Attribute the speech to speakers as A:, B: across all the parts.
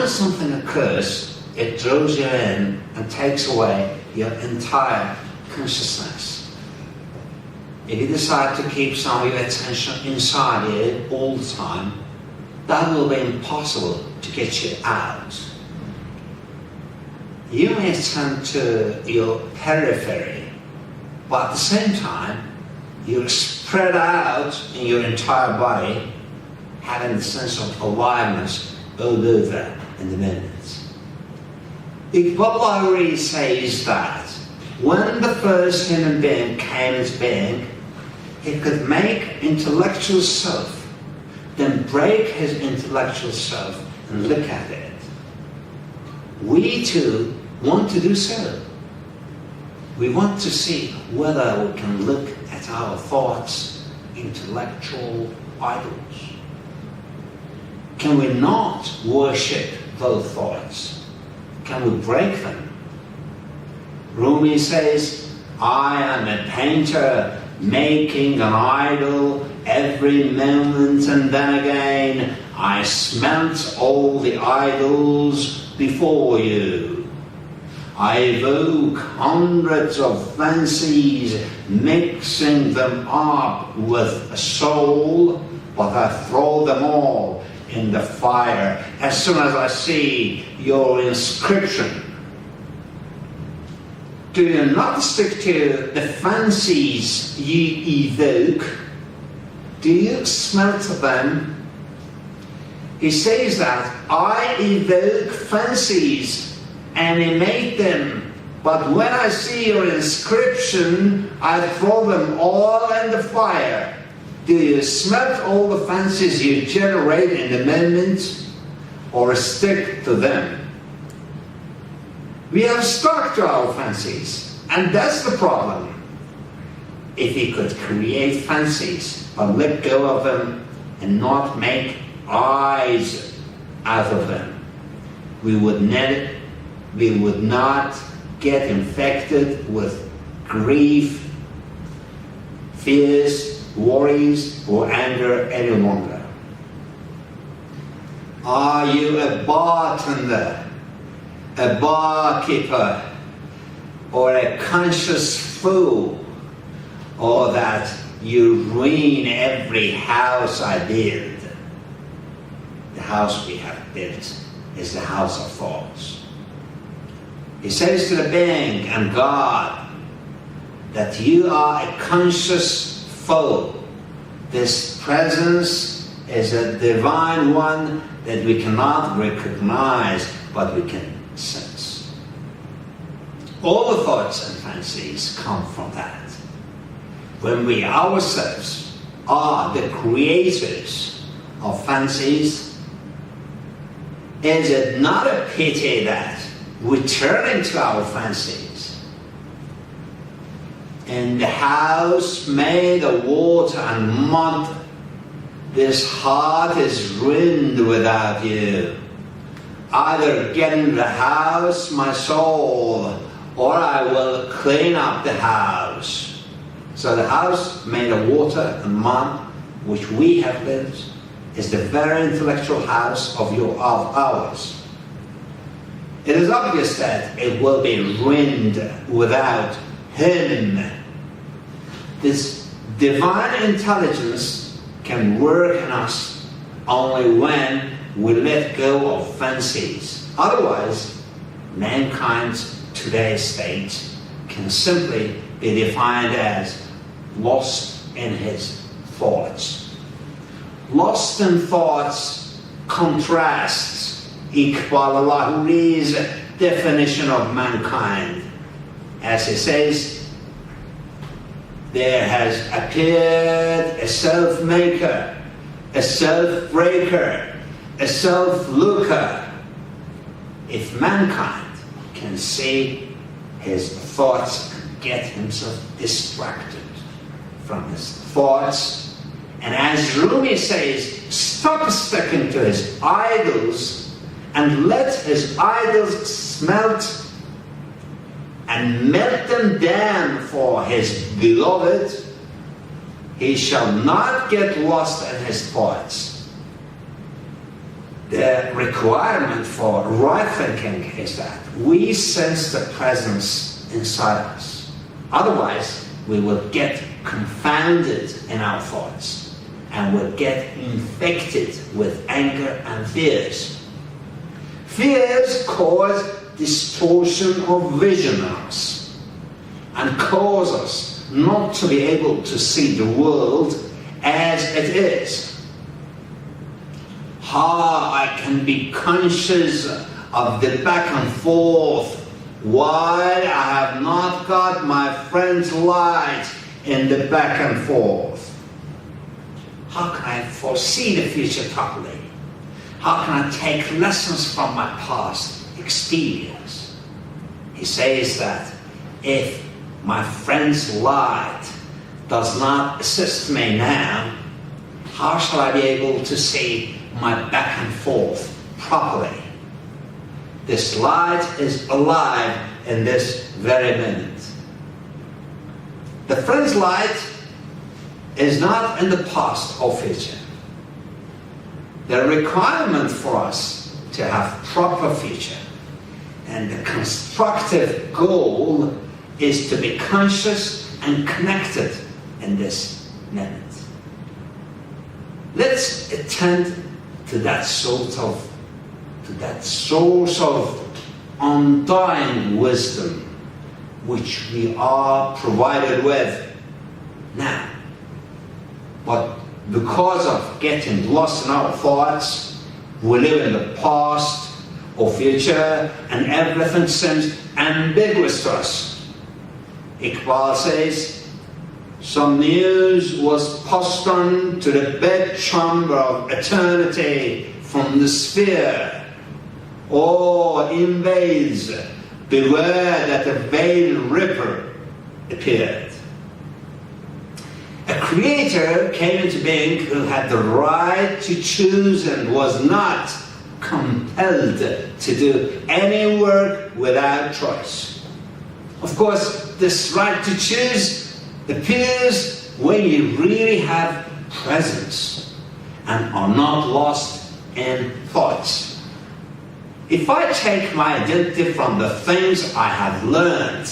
A: when something occurs, it draws you in and takes away your entire consciousness. If you decide to keep some of your attention inside you all the time, that will be impossible to get you out. You may attend to your periphery, but at the same time, you're spread out in your entire body, having the sense of aliveness all over in the moment. Iqbal says that when the first human being came into being, he could make intellectual self, then break his intellectual self and look at it. We too want to do so. We want to see whether we can look at our thoughts, intellectual idols. Can we not worship those thoughts? Can we break them? Rumi says, I am a painter making an idol every moment, and then again I smelt all the idols before you. I evoke hundreds of fancies, mixing them up with a soul, but I throw them all in the fire as soon as I see your inscription. Do you not stick to the fancies you evoke? Do you smelt them? He says that I evoke fancies, animate them, but when I see your inscription, I throw them all in the fire. Do you smelt all the fancies you generate in the moment, or stick to them? We have stuck to our fancies, and that's the problem. If we could create fancies, but let go of them and not make eyes out of them, we would not get infected with grief, fears, worries, or anger any longer. Are you a bartender, a barkeeper, or a conscious fool, or that you ruin every house I build? The house we have built is the house of thoughts. He says to the being and God that you are a conscious foe. This presence is a divine one that we cannot recognize, but we can sense. All the thoughts and fancies come from that. When we ourselves are the creators of fancies, is it not a pity that we turn into our fancies? In the house made of water and mud, this heart is ruined without you. Either get in the house, my soul, or I will clean up the house. So the house made of water and mud, which we have built, is the very intellectual house of ours. It is obvious that it will be ruined without Him. This divine intelligence can work in us only when we let go of fancies. Otherwise, mankind's today's state can simply be defined as lost in his thoughts. Lost in thoughts contrasts Iqbal Reza's definition of mankind. As he says, there has appeared a self-maker, a self-breaker, a self-looker. If mankind can see his thoughts, get himself distracted from his thoughts, and as Rumi says, stop sticking to his idols and let his idols smelt and melt them down for his beloved, he shall not get lost in his thoughts. The requirement for right thinking is that we sense the presence inside us. Otherwise, we will get confounded in our thoughts and will get infected with anger and fears. Fears cause distortion of vision in us and cause us not to be able to see the world as it is. How I can be conscious of the back and forth while I have not got my friend's light in the back and forth? How can I foresee the future properly? How can I take lessons from my past experience? He says that if my friend's light does not assist me now, how shall I be able to see my back and forth properly? This light is alive in this very minute. The friend's light is not in the past or future. The requirement for us to have proper future and the constructive goal is to be conscious and connected in this minute. Let's attend to that source of undying wisdom which we are provided with now. But because of getting lost in our thoughts, we live in the past or future and everything seems ambiguous to us. Iqbal says, some news was passed on to the bedchamber of eternity from the sphere. Oh, invades, beware that the veiled ripper appeared. A creator came into being who had the right to choose and was not compelled to do any work without choice. Of course, this right to choose appears when you really have presence and are not lost in thoughts. If I take my identity from the things I have learned,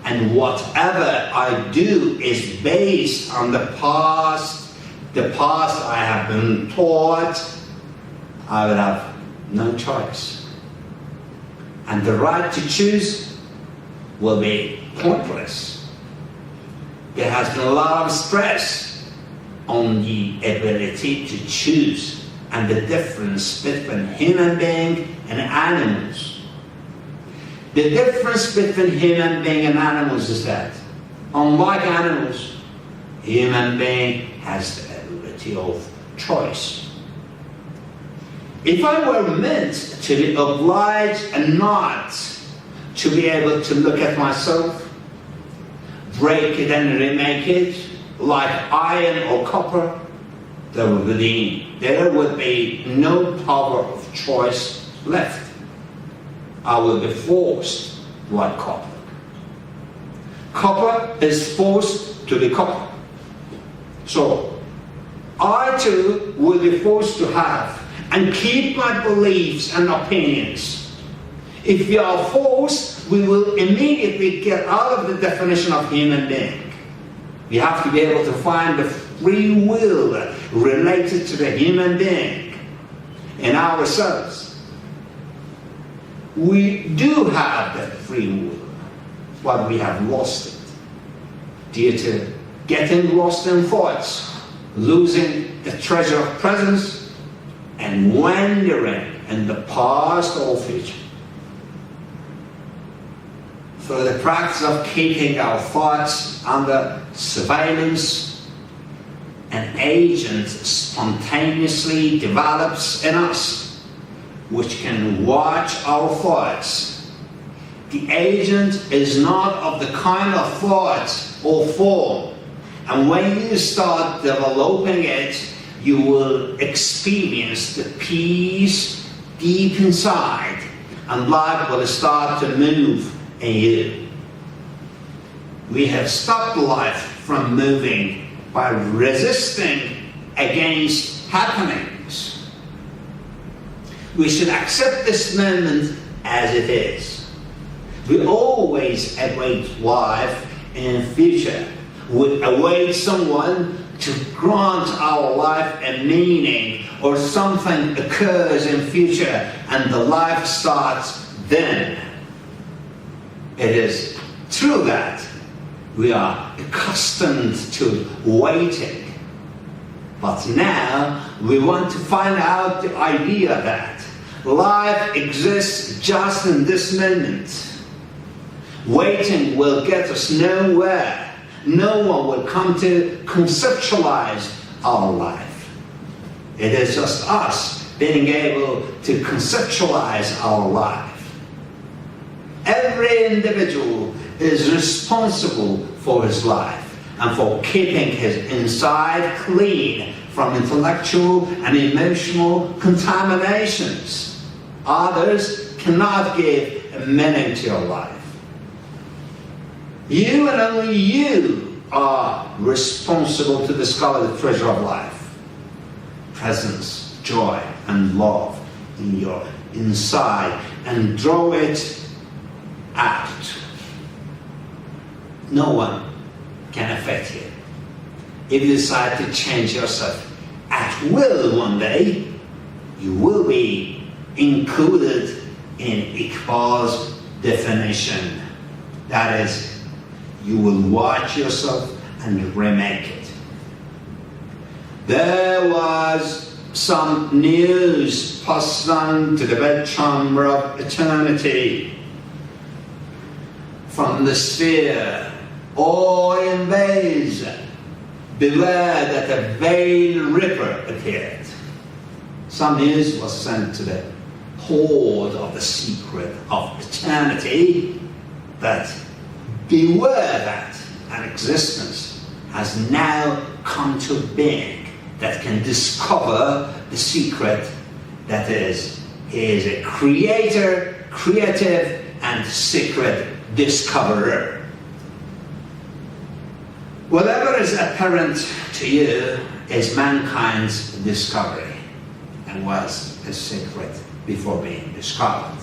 A: and whatever I do is based on the past I have been taught, I will have no choice. And the right to choose will be pointless. There has been a lot of stress on the ability to choose and the difference between human beings and animals. The difference between human being and animals is that, unlike animals, human being has the ability of choice. If I were meant to be obliged and not to be able to look at myself, break it and remake it, like iron or copper, there would be no power of choice left. I will be forced like copper. Copper is forced to be copper. So, I too will be forced to have and keep my beliefs and opinions. If we are forced, we will immediately get out of the definition of human being. We have to be able to find the free will related to the human being in ourselves. We do have that free will, but we have lost it due to getting lost in thoughts, losing the treasure of presence, and wandering in the past or future. Through the practice of keeping our thoughts under surveillance, an agent spontaneously develops in us which can watch our thoughts. The agent is not of the kind of thought or form, and when you start developing it, you will experience the peace deep inside, and life will start to move in you. We have stopped life from moving by resisting against happenings. We should accept this moment as it is. We always await life in future. We await someone to grant our life a meaning, or something occurs in future and the life starts then. It is true that we are accustomed to waiting, but now we want to find out the idea that life exists just in this moment. Waiting will get us nowhere. No one will come to conceptualize our life. It is just us being able to conceptualize our life. Every individual is responsible for his life and for keeping his inside clean from intellectual and emotional contaminations. Others cannot give a meaning to your life. You and only you are responsible to discover the treasure of life. Presence, joy, and love in your inside, and draw it out. No one can affect you. If you decide to change yourself at will one day, you will be included in Iqbal's definition. That is, you will watch yourself and remake it. There was some news passed on to the bedchamber of eternity from the sphere. All invades, beware that a veil ripper appeared. Some news was sent to the hoard of the secret of eternity that beware that an existence has now come to being that can discover the secret, that is, he is a creator, creative, and secret discoverer. Whatever is apparent to you is mankind's discovery and was a secret before being discovered.